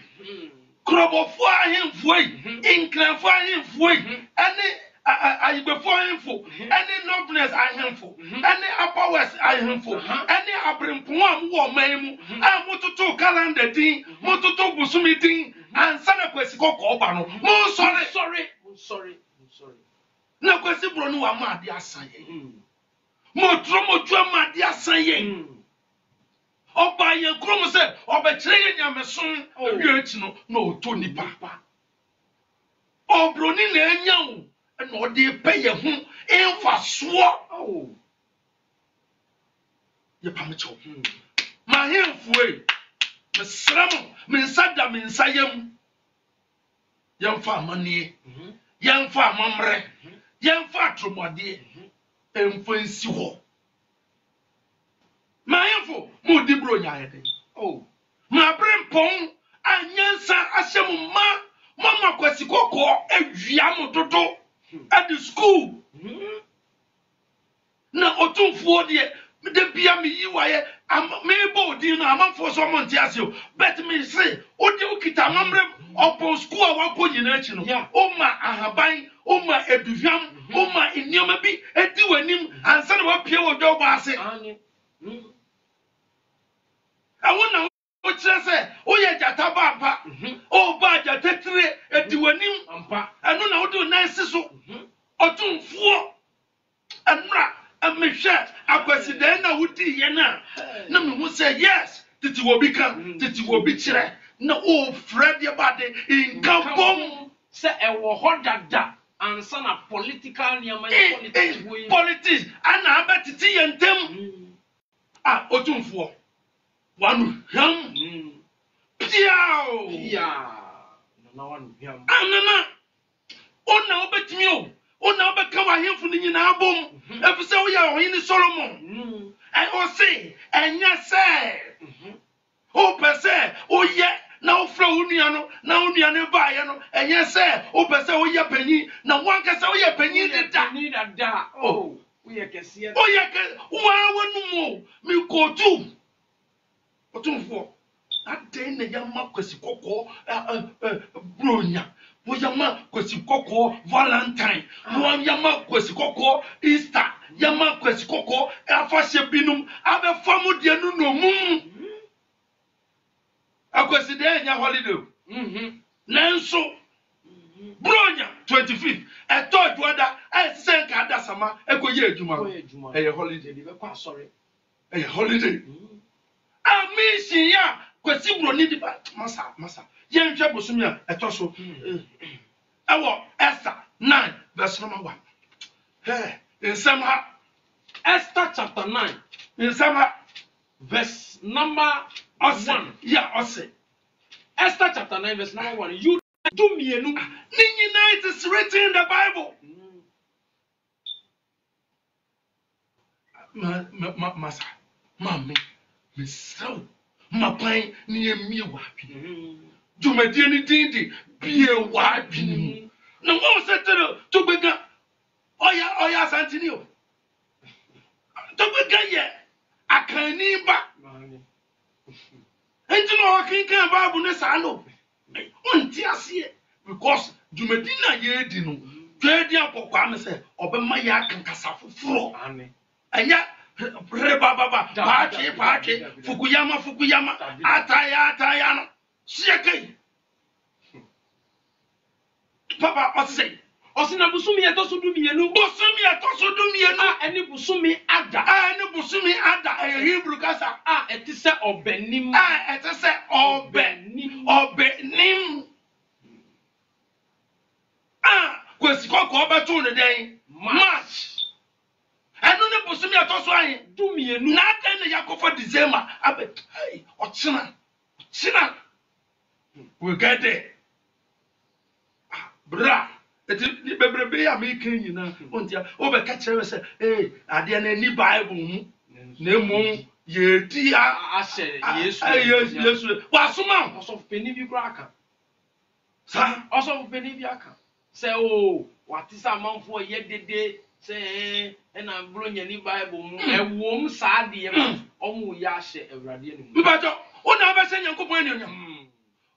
Crop of him way, incline for him way, any. I before him for any nobleness I him for any upper west I him for any abrim one war memu I want to calendar thing want to busumi thing and sana kwesi koko no mo sorry na kwesi bro no wa ma de asan ye mo tro ma de asan ye oba ye krom se oba kire ye nyameson wi achi no na oto ni papa obroni na enya and what they pay you in for swap. Oh, you pamicho. My halfway, Miss Sram, Miss Sada, Miss Sayam, young far money, young far mamre, young far trumadi, and fancy war. mo di bro nya yede Oh. ma brempon anyansa ahyem ma mama kwasi kokko awia mo dodo at the school na otumfuo de bia me yi waye me bo di na amanfo so mo ntia se o bet me say o de okita amamre opo school a wako nyina achi no o ma ahaban o ma eduhwam o ma enioma bi edi wanim ansa na wa pie wo dwo ba ase awona o kire se o ye jata ba apa o ba jata tire edi wanim Ampa. eno na wo de na siso otumfuo enra amehwe akwasiden na wudi ye na me hu say yes titi wo bi kan titi wo bi kire na o Fred ye bade in kabom se ewo hodada ansa na political niam politics ana abetiti ye ntem otumfuo wanu hwam piao na wanu hwam anana ona obetimi o ona obeka wa hemfu ni nyina abom efise wo ya ohini Solomon o say enya say o pese o ye na ofra onua no na onua ne ba ye no enya say o pese o ye panyi na wanka say o ye panyi dada oh o ye kese o ye ke wa wanu mo mi kotu otumfo aden na yama kwasi kokko bronya wo yama kwasi kokko Valentine wo yama kwasi kokko Easter yama kwasi kokko afashe binum abe famu de nu no mum akwasi de nya holiday nanso bronya 25th eto duada senka adasama ekoye adwuma eye holiday be kwa sorry eye holiday mission ya kwasi broni di ba masa yenhwe bosumi a etoso ewo Esther 9 verse number 1 nsem ha Esther chapter 9 nsem ha verse number 1 ose Esther chapter 9 verse number 1 you do mienu ninyina it is written in the Bible masa mami misau mapan ni emie wa bi jumadi ni dindi bie wa bi ni na wo se tere to gbega oya santini o to gbega ye akani ba enti no kinkan Bible ne sa no onti ase because jumadi na ye di no twedi akokwa me se obema ya kankasa foforo amen enya baba pache Fukuyama ataya no siakai papa osina busumi etoso du mienu eni busumi ada Hebrew kasa etise obenim etise obenim kwesi kokko obeto ne den March eno ne busumi atoso ayin du mienu na aka ne yakofa December abe ochina we get there bra eti bebrebe ya me kan nyina ontia obe ka kire se ade na ni Bible mu na mu ye di ashe Yesu wasoma osof peni bi kura aka sa osof peni bi aka se o watisa manfo ye dede se na bro nya ni Bible mu ewom sa de omu ya ashe awrade anu mbajo ona ba se nyankopon anyonyam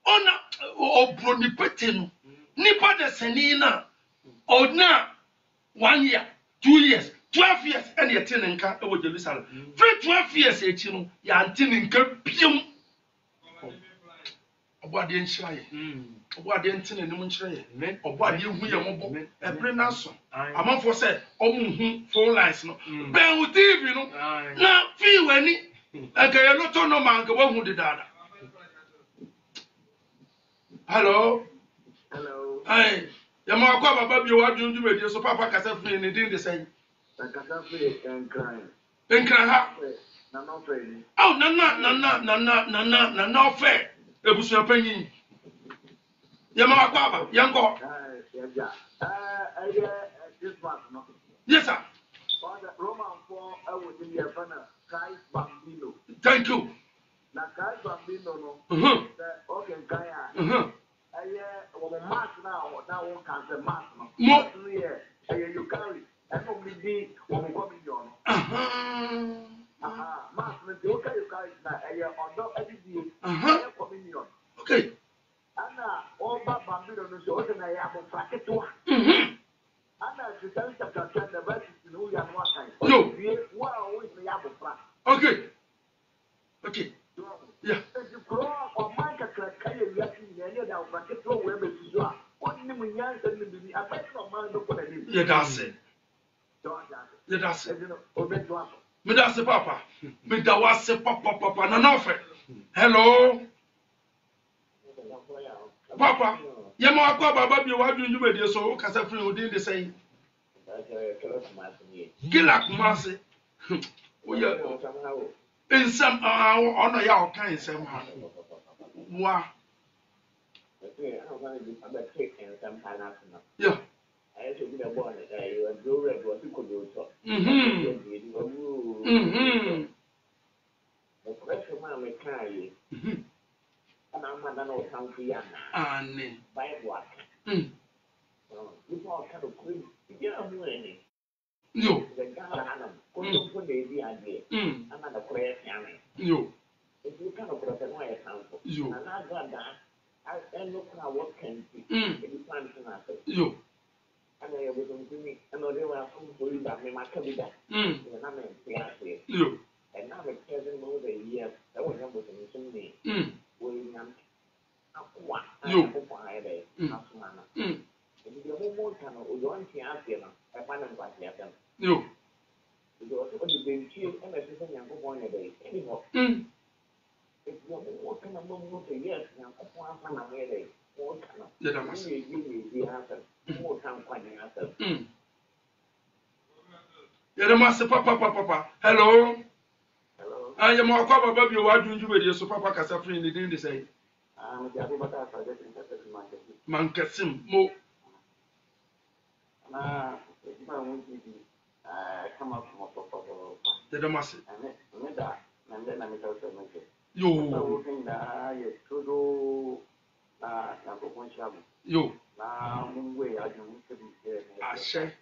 ona obro ni pete no nipa de sani na ona 1 year 2 years 12 years and yet in nka e wo Jerusalem for 12 years echi no ya ntini nka biem oboade nhyiraye oboade ntini nim nhyiraye oboade hu ye mobo ebre na so amanfo se omu phone lines no ben hu TV no na fi wani akaye loto no manka wa hu de dada hello hey yama kwa baba bi wa dunju me so papa kasa fi ni din de say kasa fi enkran ha na no fe ni oh na fe ebusu panyin yama kwa baba yanko this one no yes sir Roman for would be a fan of Christ Bambino. Thank you. Now, Christ Bambino, no. Okay, Kaya. Well, mass now one can say mass now. More. You carry. And only be one million. Mass, you carry now. Although every day, million. Okay. And all that Bambino is also a bracket to one. Anna, you tell chapter 10, the verse is in Uyan Wakai. No. Wow, with the Yabu Frat. Okay. Okay. Yeah. If you grow up on my Kaka, you have to be any of bracket to where you are. What name we answer to be a better man of what I mean. Yeah, that's it. Yeah, that's it. Me that's it, Papa. Me that was it, Papa. No, nothing. Hello. Papa. Yeah, my Baba, you are doing you with your soul, because I feel within the same. Gila Kumasi. We are in some honor your kind somehow. Wow. Yeah. Yo. Yo. If you kind of put a way example, and I got that, I look at what can be in plan to happen. You. And I was on to me, and they were from for you that may not come back. And I'm in you. And now the present mode a year, that was number to me. William. You. If you have more kind of one thing out there, I find them quite happen. You. Because the bench and a system young one a day. Anyhow. If you have what kind of moment a year, now upon a day, what kind of the answer, more time quite answer. You're master, Papa. Hello. Hello. I am a cover, baby. Why do you with your so Papa Casafri in the day? They say, I'm the Abubata Mankasim. Mo. Come up from the Damas. And then I'm also you. You. Way I do I say.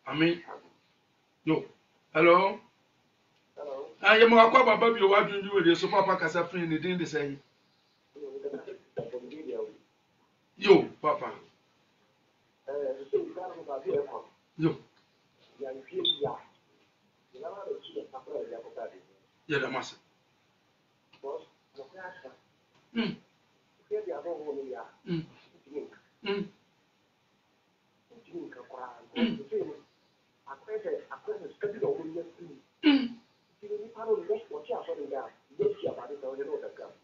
I mean, yo. Hello. Hello. I am a quabba baby. What do you do with your so Papa Casafri in the day? They say, yo, Papa. Yo. Yeah, the master.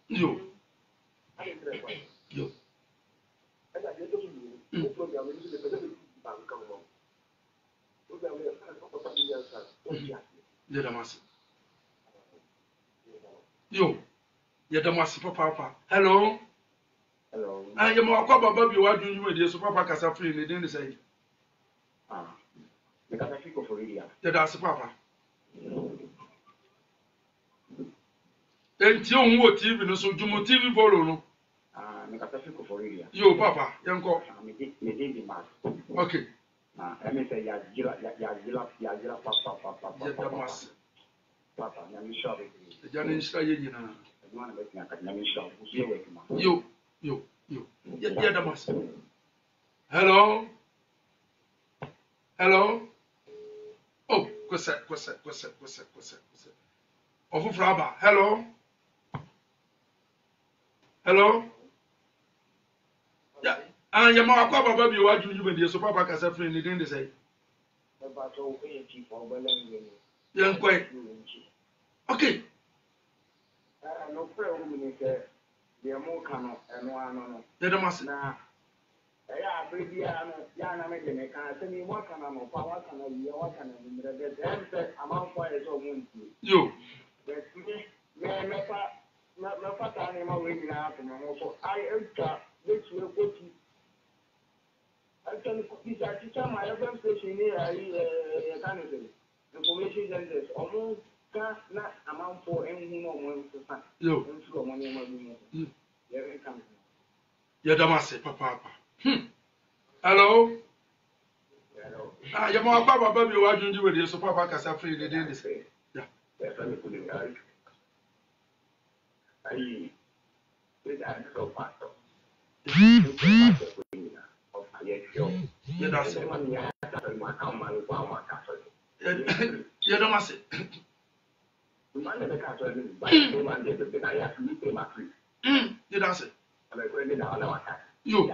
Yo. Yo. Yeah, the master. Yo. Yeah, the master, Papa. Hello. Hello. I am a quabba baby. What do you with your so Papa Casafri in the day? Say, because I think for you. Yeah, that's Papa. And you want TV, no, so you want TV follow. Yo, Papa, young cop. Okay. Let me say, Yajila, Papa. Papa, the Janis, you. Yeah, the master. Hello. Hello. Oh, kwese. Ofu Fraba. Hello. Hello. Yeah. And your mother, Baba, you are doing with your so Papa Casafri in the day, they say. Young quite. Okay. No prayer woman is the more canoe and one. They must now. Yeah, baby, I'm making a car. Send me what can I know? What can I do? What can I do? The amount for it all. You. But me, my father, I'm already out and also I enter this will go to. I can put this at the time I have station here. I can Yo. Yadamase, papa. Hello. Your mom, papa, baby, why don't you with you? So, papa, can say free the day. Yeah. Yadamase. Yo.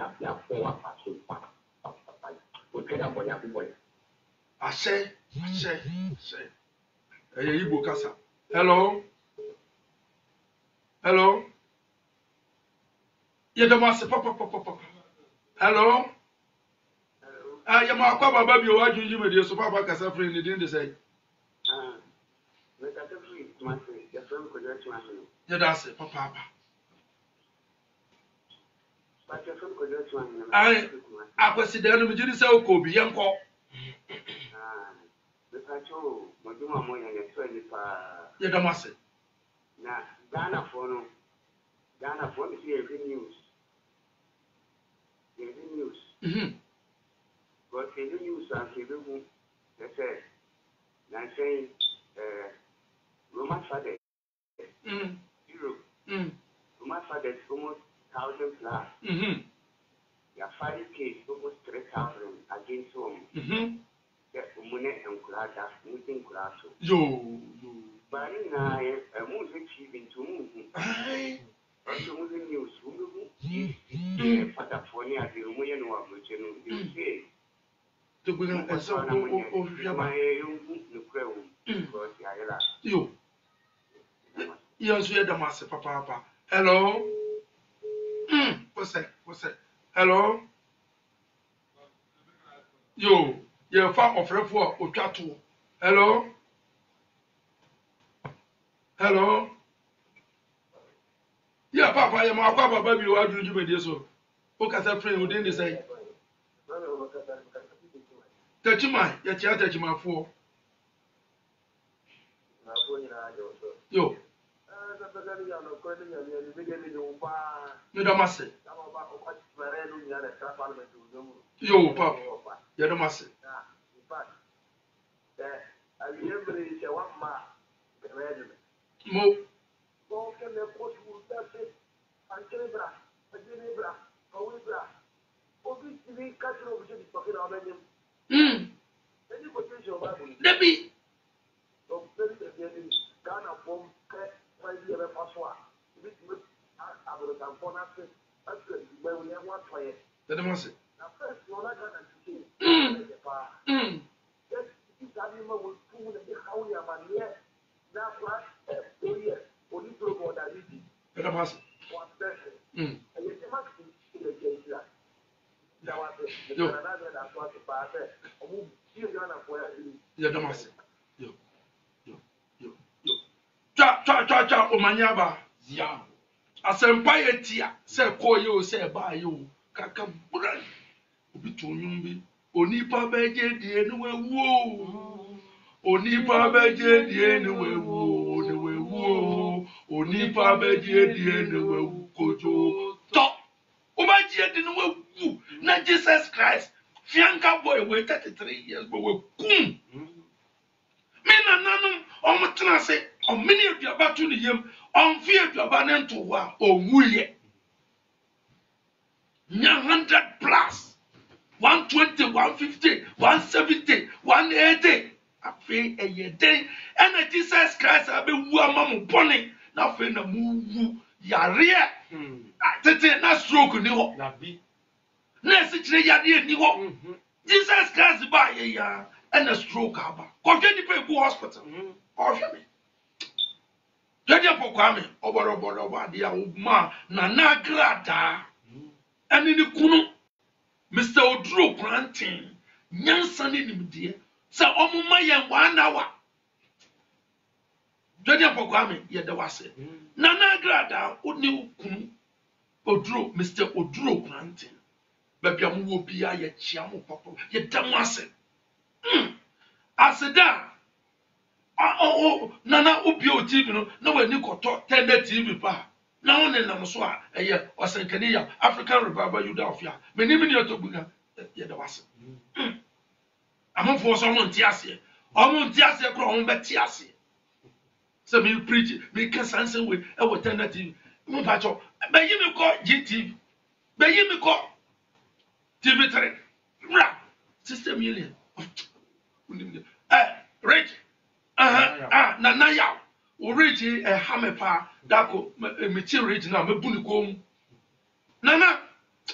I say. Igbo kasa. Hello. Yadamase, papa. Hello. Yama kwa baba bi wa junji me de so papa kasa free ni din de say. Yadase, papa. I akwasi da no me jiri say okobi yenko. Yadamase. Na Ghana for is every news. But every news and every they say, I'm saying, Roman father, Europe, Roman father is almost 1,000 plus. Their fighting case almost 3,000 against home. The Umune and Kulada, moving Kulaso. Yo. But in a move achieving to move. Also, moving news, Father Fonia, the Rumuyan or Muchenu, they say. To bring up a song of my you. Yes, we are the master, papa. Hello. What's that? Hello. Yo, you're far of refor or chatu. Hello. Yeah, papa, I'm a papa, baby, why do you do this? What can I friend within the say? Touch my, yet you touch my four. Yo, you don't must say. Yo, papa, you don't must say. Mo. Debbie. Cha omanyaba ya asempa yetia se koyo se ba yo kaka bran obi tonyum bi onipa beje die ni wewu onipa beje die ni wewu onipa beje die ni wewu kojo to o ba je die ni wewu na Jesus Christ fianka boy we 33 years but we kum me na nanum o mutena se o mini aduaba to ne yam on fi aduaba ne nto wa o wuye nya 100 plus 120 150 170 180 afi eyeden and Jesus Christ abe wu amamu bone na afi na mu wu yare tete na stroke ni ho na bi na si kire yare ni ho Jesus Christ ba ye ya and a stroke aba ko hwe ni pe ku hospital o hwe me Jadi apa kwame oboro dia uma na nagrada eni ni kunu Mr. Oduro Planting nyansa ni nimdie se omuma ye 1 hour Jadi apa kwame ye da wase na nagrada oni kunu Oduro Mr. Oduro Planting baby amu bia ye chia mo papa ye da wase aseda nana obi o TV no na wani koto tender TV pa na won nam so a eye osenkani ya African Revival Youth of ya meni mi ne otobuga ye da wase amafo so mo ntiase o mo ntiase kro o mo betiase so me preach me can sansen we e wo tender TV mo pa cho be yi mi ko GTV be yi mi ko TV3 ra system million rich nana ya o rich hamepa dako me chi rich na me buni ko mu nana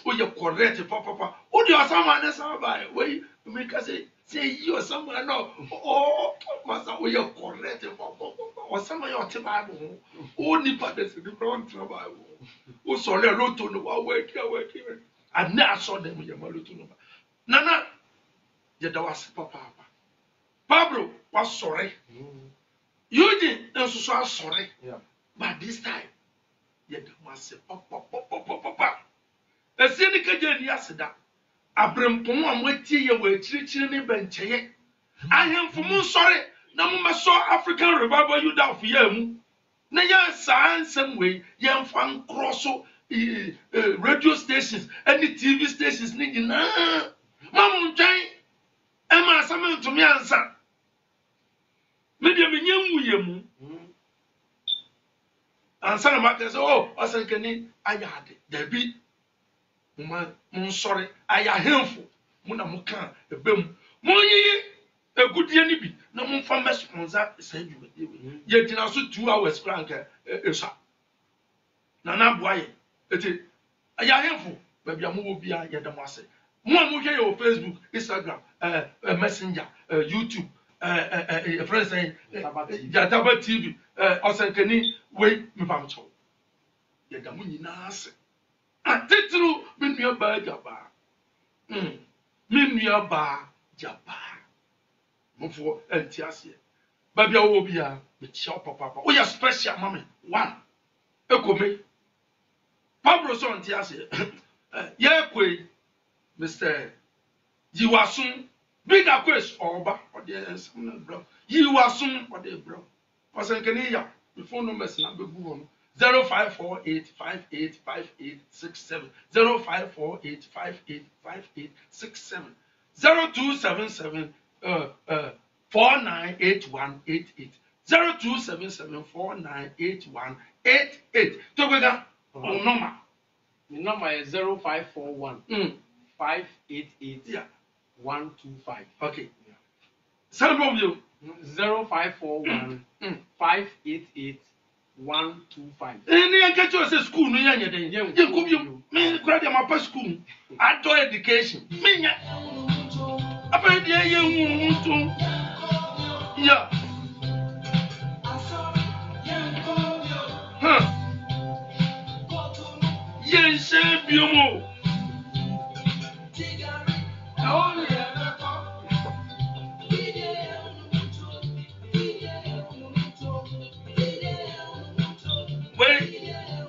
o ye correct papa o di osama na saba we me ka say you osama no o masa o ye correct papa osama yo te bible o ni pa de se different bible o so le loto no wa we ana so dem ye ma loto no nana ye da was papa Pablo was sorry. Eugene also so sorry. Yeah. But this time, you must say, papa. A cynical journey asida. Abram Poma weti ye we chiri bencheye. I am for more sorry. Na mama saw African Revival Youth of Yemu. Na ya san some way, yan fan crosso radio stations, any TV stations ni na. Mamu jai. Emma Samuel to me answer. Media me nyemu yemu. Answer na market say oh osenkani ayade. Debi. Mun sorry aya hemfo. Mu na mu kan ebem. Mun yi egudie ni bi na mun fa sponsor say djuma. Ye gina so 2 hours frank esa. Na na boaye. Eti aya hemfo ba bia mu wo bia ye dem ase. Mu hwe your Facebook, Instagram, Messenger, YouTube, friends saying Jataba TV, Osenkani, wait, me pam cho. Ye da mu nyina ase. Atitru me nua ba jaba. Me nua ba jaba. Mo fo enti ase. Ba bia wo bia, me chia papa. O ya special mama. 1. Ekome. Pablo so enti ase. Ye kwe Mr. Yiwasun, big quest Oba, or the some bro. Yiwasun, or the bro. Osenkani, the phone numbers number 0548585867, 0548585867, 0277 498188, 0277 498188. Together, number. The number is 0541 588 125. Okay. Send from you. 0541 588 125. Any catch you say school no yanya den. You come you me grad my pa school. Adult education. Me nya. Apa dia ye hu. Yeah. Yen se biomo.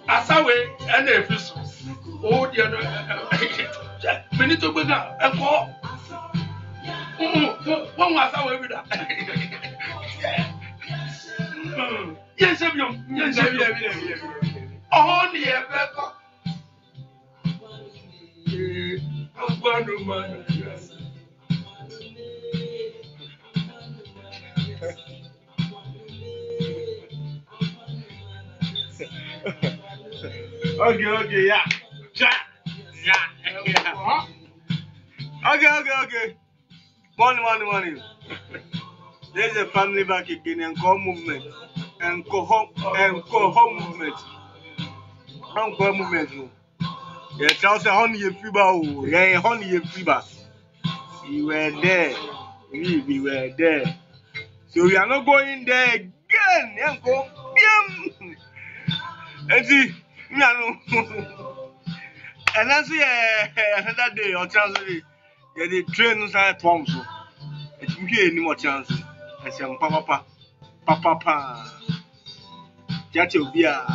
Asawe and a fish. Oh, dear, we need to go down and call. One was our with that. Yes, yes, oh, dear, I'm going to man. Okay, yeah. Okay. Money. There's a family back again and call movement and go home movement. Uncle movement. Yes, also honey fiba. Yeah, honey fiba. You were there. We were there. So we are not going there again. Uncle. And see, and that's another day or chance. Yeah, the train inside Tom. So it's me any more chance. I say, Papa. Chacho beer.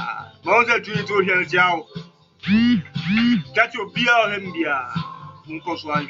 Monster to here, Chow. Chacho beer, him beer. Uncle Swan,